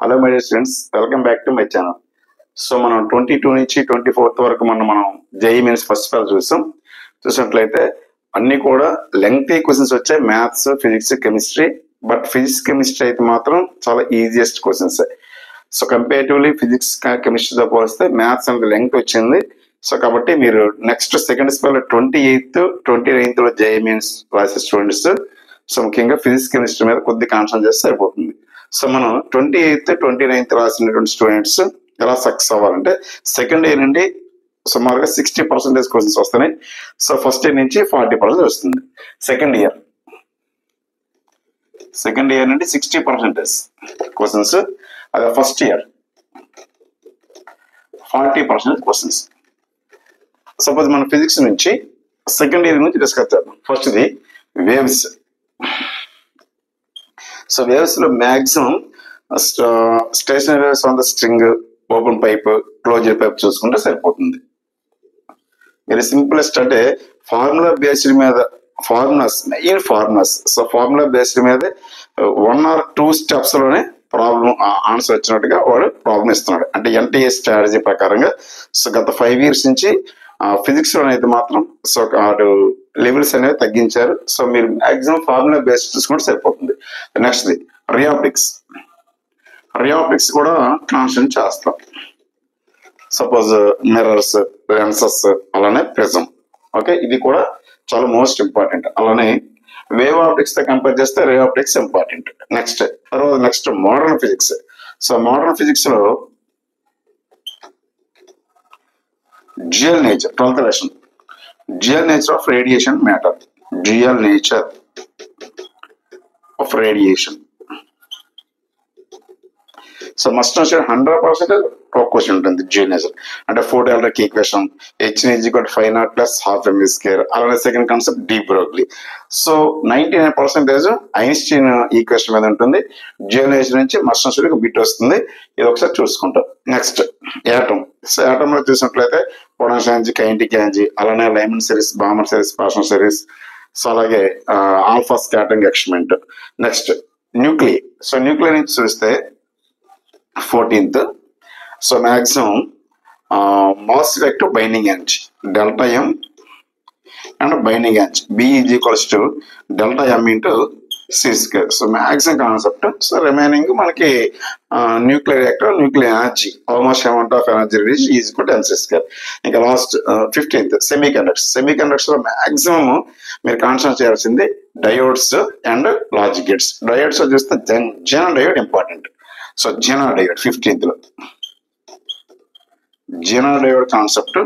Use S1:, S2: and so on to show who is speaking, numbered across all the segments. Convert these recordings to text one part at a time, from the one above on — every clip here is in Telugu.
S1: Hello my dear students, welcome back to my channel. So మనం 22 నుంచి 24 వరకు మనం జేఈ మెయిన్స్ ఫస్ట్ పేపర్ చూసినట్లయితే అన్ని కూడా లెంగ్తీ క్వశ్చన్స్ వచ్చాయి. Maths, physics, chemistry. But physics, chemistry అయితే మాత్రం చాలా ఈజియెస్ట్ క్వశ్చన్స్. సో కంపేటివ్లీ ఫిజిక్స్, కెమిస్ట్రీతో పోలిస్తే మ్యాథ్స్ అంత లెంగ్త్ వచ్చింది. సో కాబట్టి మీరు next second spell 28th, 29th లో జేఈ మెయిన్స్ రాసే స్టూడెంట్స్ సో ముఖ్యంగా ఫిజిక్స్, కెమిస్ట్రీ మీద కొద్ది కాన్సన్ట్రేట్ చేస్తే సరిపోతుంది. సో మనం 28th, 29th రాసినటువంటి స్టూడెంట్స్ ఎలా సక్సెస్ అవ్వాలంటే సెకండ్ ఇయర్ నుండి సుమారుగా 60% క్వశ్చన్స్ వస్తున్నాయి. సో ఫస్ట్ ఇయర్ నుంచి 40% వస్తుంది. సెకండ్ ఇయర్ నుండి 60% క్వశ్చన్స్, అదే ఫస్ట్ ఇయర్ 40% క్వశ్చన్స్. సపోజ్ మన ఫిజిక్స్ నుంచి సెకండ్ ఇయర్ నుంచి డిస్కస్ చేద్దాం. ఫస్ట్ది వేవ్స్. సో వేవ్స్ లో maximum stationery waves on the string, open pipe, closed pipe చూసుకుంటే సరిపోతుంది. వెరీ సింపులెస్ట్ అంటే ఫార్ములా బేస్డ్ మీద main formulas. So formula based మీద 1 or 2 steps లోనే ప్రాబ్లం ఆన్సర్ వచ్చినట్టుగా వాడు ప్రాబ్లం ఇస్తున్నాడు. అంటే ఎన్టీఏ స్ట్రాటజీ ప్రకారంగా. సో గత 5 years నుంచి ఫిజిక్స్ లో అయితే మాత్రం సో వాడు లెవెల్స్ అనేవి తగ్గించారు. సో మీరు మాక్సిమం ఫార్ములా బేస్డ్ చూసుకుంటే సరిపోతుంది. నెక్స్ట్ది రియాప్టిక్స్ కూడా కాన్సన్ట్రేట్ చేస్తాం. సపోజ్ మిర్రర్స్, లెన్సెస్, అలానే ప్రిజం. ఓకే, ఇది కూడా చాలా మోస్ట్ ఇంపార్టెంట్. అలానే వేవ్ ఆప్టిక్స్ తో కంపేర్ చేస్తే ray optics important. Next modern physics. So modern physics లో dual nature, 12th lesson, dual nature of radiation matter. Dual nature of radiation. So must 100% ఒక క్వశ్చన్ ఉంటుంది డ్యూయల్ నేచర్ అంటే 4 electric equation, h=5 plus half mv square. అలానే second concept de Broglie. So 99% Einstein equation మీద ఉంటుంది. డ్యూయల్ నేచర్ నుంచి మస్ట్ బిట్ వస్తుంది. ఇది ఒకసారి చూసుకుంటాం. Next atom. సో యాటమ్ లో చూసినట్లయితే పొటెన్షియల్ ఎనర్జీ, కైనెటిక్ ఎనర్జీ, అలానే Lyman series, Balmer series, Paschen series. So అలాగే alpha scattering experiment. Next nuclei. So nuclei నుంచి చూస్తే 14th. So maximum mass vector binding energy delta M and binding energy B=delta m into c square. So maximum concept. So remaining మనకి nuclear reactor, nuclear energy, almost amount of energy release =mc square. ఇంకా లాస్ట్ 15th సెమీ కండక్టర్స్ లో మాక్సిమం మీరు కాన్సన్ట్రేట్ చేయాల్సింది diodes and logic gates. Diodes చూస్తే Zener diode important. So Zener diode 15th లో జెనర్ డయోడ్ కాన్సెప్ట్.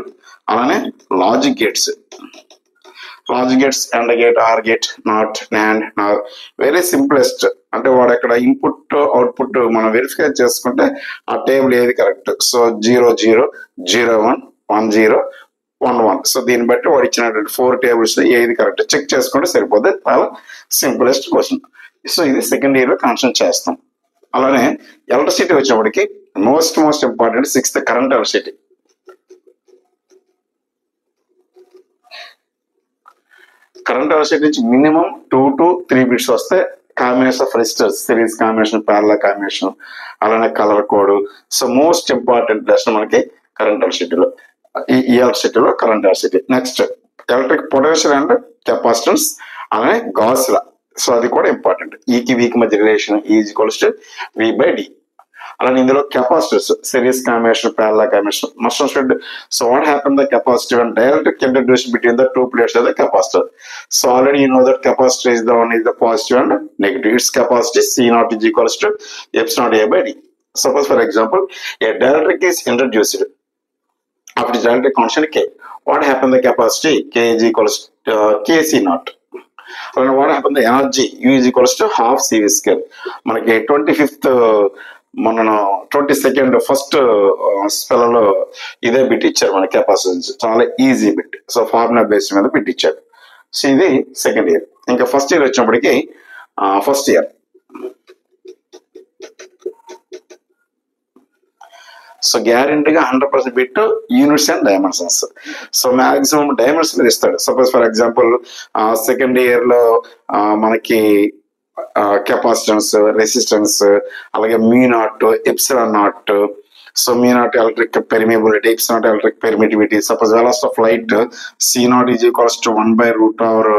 S1: అలానే logic gates, and gate, or gate, not, NAND, NOR. Very simplest అంటే వాడు అక్కడ ఇన్పుట్ అవుట్పుట్ మనం వెరిఫై చేసుకుంటే ఆ టేబుల్ ఏది కరెక్ట్. సో 0 0 0 1 1 0 1 1. సో దీన్ని బట్టి వాడు ఇచ్చినటువంటి 4 tables ఏది కరెక్ట్ చెక్ చేసుకుంటే సరిపోతుంది. చాలా సింపులెస్ట్ క్వశ్చన్. సో ఇది సెకండ్ ఇయర్ లో కాన్సన్ట్రేట్ చేస్తాం. అలానే ఎలక్ట్రిసిటీ వచ్చినప్పటికి most important 6th current electricity. Current electricity నుంచి మినిమం 2 to 3 bits వస్తే combination of resistors, series combination, parallel combination, అలానే colour code. So most important lesson మనకి కరెంట్ ఎలక్ట్రిసిటీలో, ఈ ఎలక్ట్రిసిటీలో current electricity. Next electric potential and capacitance, అలానే గాస్ లా. సో అది కూడా ఇంపార్టెంట్. ఈకి వీక్ మధ్య రిలేషన్ E=V/D. అలానే ఇందులో capacitors, series combination, parallel combination must should. So what happen the capacitor and direct introduce between the 2 plates of the capacitor. So already you know that capacitor is the positive and negative. Its capacity C0 =ε/A/D. Suppose for example a dielectric is introduced. After dielectric constant K, what happened the capacity? K=Kc0. అలానే what happen the energy? U=half CV square. మనకి 25th మన 22nd ఫస్ట్ స్పెల్ లో ఇదే బిట్ ఇచ్చారు మన కెపాసిటీ. చాలా easy bit. So formula base మీద బిట్ ఇచ్చారు. సో ఇది సెకండ్ ఇయర్. ఇంకా ఫస్ట్ ఇయర్ వచ్చినప్పటికి ఫస్ట్ ఇయర్ సో గ్యారెంటీగా 100% bit units and dimensions. So maximum dimension ఇస్తాడు. Suppose for example second year లో మనకి కెపాసిటెన్స్, రెసిస్టెన్స్, అలాగే mu naught, epsilon naught. So mu naught electric permeability, epsilon naught electric permittivity. Suppose velocity of light C0 is equals to 1/√over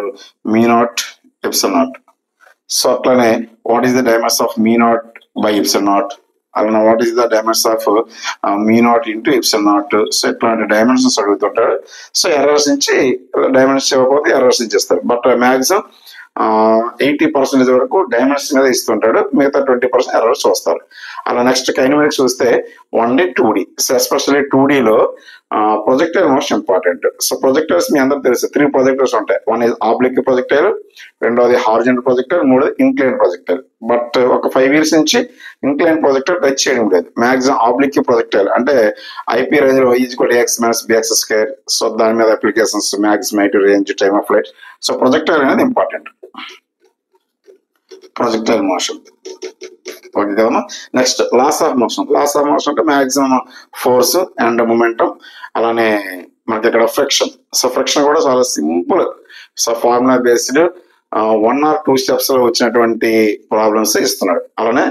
S1: mu naught epsilon naught. So అట్లానే what is the dimension of mu naught by epsilon naught, అలానే what is the dimension of mu naught into epsilon naught. So ఇట్లాంటి డైమెన్షన్స్ అడుగుతుంటాడు. సో ఎర్రర్స్ నుంచి డైమెన్షన్స్ ఇవ్వకపోతే ఎర్రర్స్ ఇచ్చేస్తారు. బట్ మ్యాక్సిమం 80% వరకు డైమెన్షన్ మీద ఇస్తుంటాడు, మిగతా 20% ఎర్రర్స్ చూస్తారు. అలా నెక్స్ట్ కైనమాటిక్స్ చూస్తే 1D 2D. సో ఎస్పెషల్లీ 2Dలో projectile most important. So projectiles మీ అందరికి తెలుసు, 3 ప్రొజెక్టైల్స్ ఉంటాయి. వన్ ఇస్ ఆబ్లిక్ ప్రొజెక్టైల్, రెండోది హారిజాంటల్ ప్రొజెక్టైల్, మూడోది ఇంక్లైన్ ప్రొజెక్టైల్. బట్ ఒక 5 years నుంచి ఇంక్లైన్ ప్రొజెక్టైల్ టచ్ చేయడం లేదు. మాక్సిమం ఆబ్లిక్ ప్రొజెక్టైల్ అంటే ఐపీ రేంజ్ లో y=x-bx². సో దాని మీద applications maximum IT range, time of flight. So projectile అనేది ఇంపార్టెంట్, ప్రొజెక్టైల్ మోషన్. ఓకే కదమ్మా. Next laws of motion. Laws of motion అంటే మాక్సిమం ఫోర్స్ అండ్ మొమెంటం, అలానే మనకి ఇక్కడ ఫ్రిక్షన్. సో ఫ్రిక్షన్ కూడా చాలా simple. So formula based 1 or 2 steps లో వచ్చినటువంటి ప్రాబ్లమ్స్ ఇస్తున్నాడు. అలానే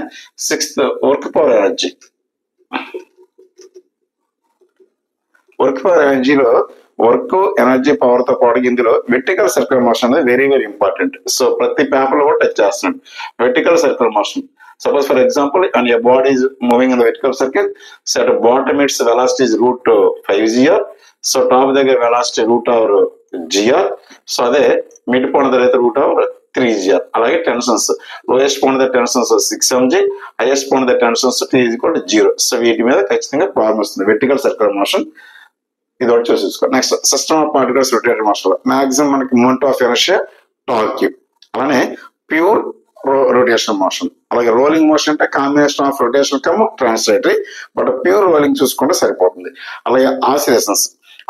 S1: 6th work power energy. Work power ఎనర్జీలో వర్క్, ఎనర్జీ, పవర్ తో పాటు ఇందులో వెర్టికల్ సర్క్యులర్ మోషన్ అనేది వెరీ వెరీ ఇంపార్టెంట్. సో ప్రతి పేపర్ లో కూడా టచ్ చేస్తున్నాడు vertical circular motion. Suppose for example, and your body is moving in the vertical circle, so at the bottom its velocity is √5gr, so top the velocity √gr, so the midpoint the √3gr. Alage tensions, lowest point the tensions 6 mg, highest point the tensions t is equal to 0. So we మీద ఖచ్చితంగా ప్రాబ్లం వస్తుంది వెర్టికల్ సర్క్యులర్ మోషన్. ఇది ఒకటి చూసుకో. Next system of particles rotatory motion లో మాక్సిమం మనకి మూమెంట్ ఆఫ్ ఇనర్షియా టార్క్. అలానే ప్యూర్ రొటేషన్ మోషన్. అలాగే రోలింగ్ మోషన్ అంటే combination of rotation cum translatory, but pure rolling చూసుకుంటే సరిపోతుంది. అలాగే ఆసిలేషన్స్.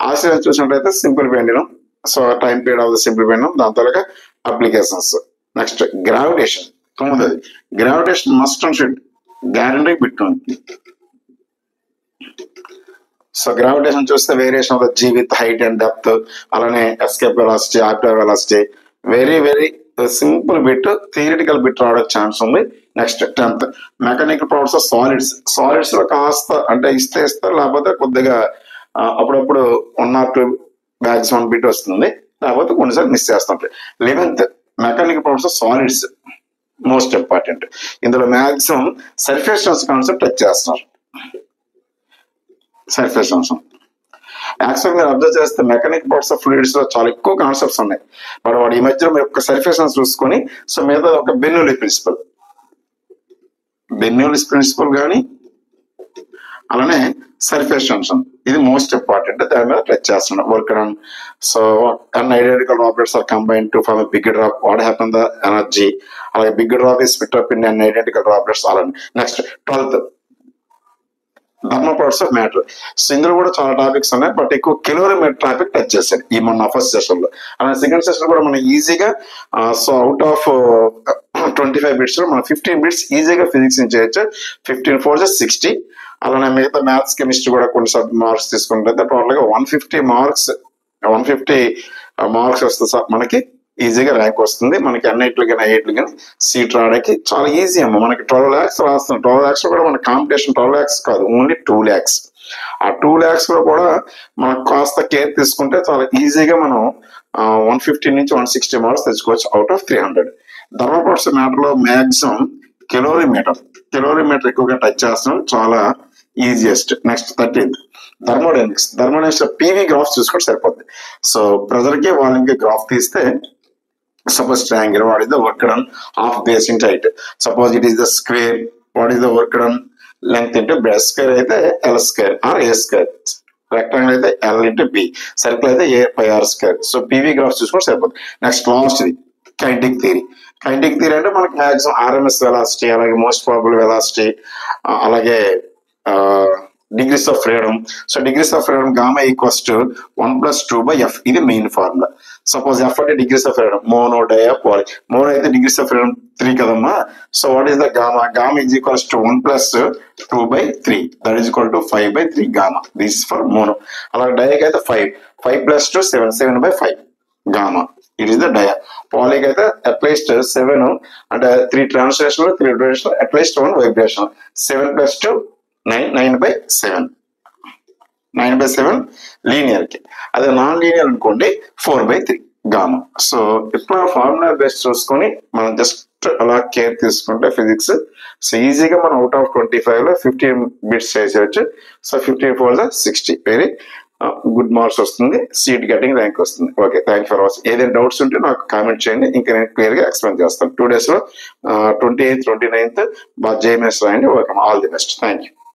S1: ఆసిలేషన్ చూసినట్లయితే simple pendulum. So time period of the simple pendulum, దాని తర్వాత applications. Next gravitation. 9th gravitation must and should guarantee between. So gravitation చూస్తే variation of the g with height and depth, అలానే escape velocity, orbital velocity. Very very simple bit, theoretical bit రావడానికి ఛాన్స్ ఉంది. Next 10th mechanical properties of solids. Solids లో కాస్త అంటే ఇస్తారు, లేకపోతే కొద్దిగా అప్పుడప్పుడు 1 or 2 బ్యాగ్స్ 1 బిట్ వస్తుంది, లేకపోతే కొన్నిసార్లు మిస్ చేస్తుంటాయి. 11th mechanical properties of solids most important. ఇందులో maximum surface tension concept touch చేస్తున్నారు. సర్ఫేస్ టెన్షన్ యాక్చువల్ మీరు అబ్జర్వ్ చేస్తే మెకానిక్ ప్రాపర్టీస్ ఆఫ్ ఫ్లూయిడ్స్ లో చాలా ఎక్కువ కాన్సెప్ట్స్ ఉన్నాయి. బట్ వాడు ఈ మధ్యలో మీరు ఒక సర్ఫేస్ చూసుకొని, సో మీద ఒక బెర్నౌలీ ప్రిన్సిపల్ కానీ, అలానే సర్ఫేస్ టెన్షన్, ఇది మోస్ట్ ఇంపార్టెంట్. దాని మీద టచ్ చేస్తున్నాడు work done. So unidentical droplets are combined to form big drop. What happen the energy. అలాగే big drop is split up in unidentical droplets. అలానే next 12th thermal properties of matter. So ఇందులో కూడా చాలా టాపిక్స్ ఉన్నాయి, బట్ ఎక్కువ కెలోరీమీటర్ టాపిక్ టచ్ చేశాడు ఈ మన ఫస్ట్ సెషన్ లో. అలాగే సెకండ్ సెషన్ కూడా మనం ఈజీగా సో అవుట్ ఆఫ్ 25 bits లో మనం 15 bits ఈజీగా ఫిజిక్స్ నుంచి చేయొచ్చు. 15 4 60. అలానే మిగతా మ్యాథ్స్, కెమిస్ట్రీ కూడా కొన్ని మార్క్స్ తీసుకుంటే టోటల్ గా 150 మార్క్స్ వస్తుంది మనకి. ఈజీగా ర్యాంక్ వస్తుంది మనకి. అన్నిట్లు కానీ ఐఐట్లు కానీ సీట్ రావడానికి చాలా ఈజీ అమ్మ. మనకి 12 lakhs రాస్తున్నాం. 12 lakhs లో కూడా మన కాంపిటీషన్ 12 lakhs కాదు, ఓన్లీ 2 lakhs. ఆ 2 lakhs లో కూడా మనం కాస్త కేర్ తీసుకుంటే చాలా ఈజీగా మనం 150 నుంచి 160 మార్క్స్ తెచ్చుకోవచ్చు out of 300. Thermal properties matter లో మాక్సిమం కెలోరీమీటర్ ఎక్కువగా టచ్ చేస్తున్నాం, చాలా easiest. Next 13th thermodynamics. Thermodynamics PV graph చూసుకుంటే సరిపోద్ది. సో ప్రెజర్ కి వాల్యూమ్ కి గ్రాఫ్ తీస్తే, suppose triangle, what is the work done half base into height. Suppose it is the square, what is the work done length into breadth. Square అయితే L square or A square, rectangle అయితే L into B, circle అయితే A pi R square. So PV graph చూసుకుంటే సరిపోతుంది. నెక్స్ట్ లాస్ట్ ఇది కైనెటిక్ థియరీ. కైనెటిక్ థియరీ అంటే మనకి మాక్సిమం RMS వెలాసిటీ, అలాగే మోస్ట్ ప్రాబబుల్ వెలాసిటీ, అలాగే degrees of freedom. So degrees of freedom gamma equals to 1 + 2/f. ఇది మెయిన్ ఫార్ములా. సపోజ్ ఎఫ్ అంటే డిగ్రీస్ ఆఫ్ ఫ్రీడమ్, మోనో, డయా, పాలి. మోనో అయితే డిగ్రీస్ ఆఫ్ ఫ్రీడమ్ 3 కదమ్మా. So what is da Gama? Gamma is equals to 1 + 2/3, that is equal to 5/3 gamma. This for mono. అలాగే డయాకి అయితే 5 + 2 7 7/5 గామా. ఇట్ ఈస్ ద డయా. పాలిక్ అయితే అట్లీస్ట్ 7 అంటే 3 translation 3 duration at least 1 vibration. 7 + 2 9, 9/7, 9/7 linear కి. అదే నాన్ లీనియర్ అనుకోండి 4/3 గామా. సో ఇట్లా ఫార్ములా బేస్ చూసుకొని మనం జస్ట్ అలా కేర్ తీసుకుంటే ఫిజిక్స్ సో ఈజీగా మనం అవుట్ ఆఫ్ 25 లో 15 బిట్స్ చేసేయచ్చు. సో 15 4 60 వెరీ గుడ్ మార్క్స్ వస్తుంది, సీట్ గెటింగ్ ర్యాంక్ వస్తుంది. Okay, thank for watching. ఏదైనా డౌట్స్ ఉంటే నాకు కామెంట్ చేయండి, ఇంకా నేను క్లియర్ గా ఎక్స్ప్లెయిన్ చేస్తాను. 2 days లో 28th 29th బాగా JMS రాయండి. Welcome, all the best, thank you.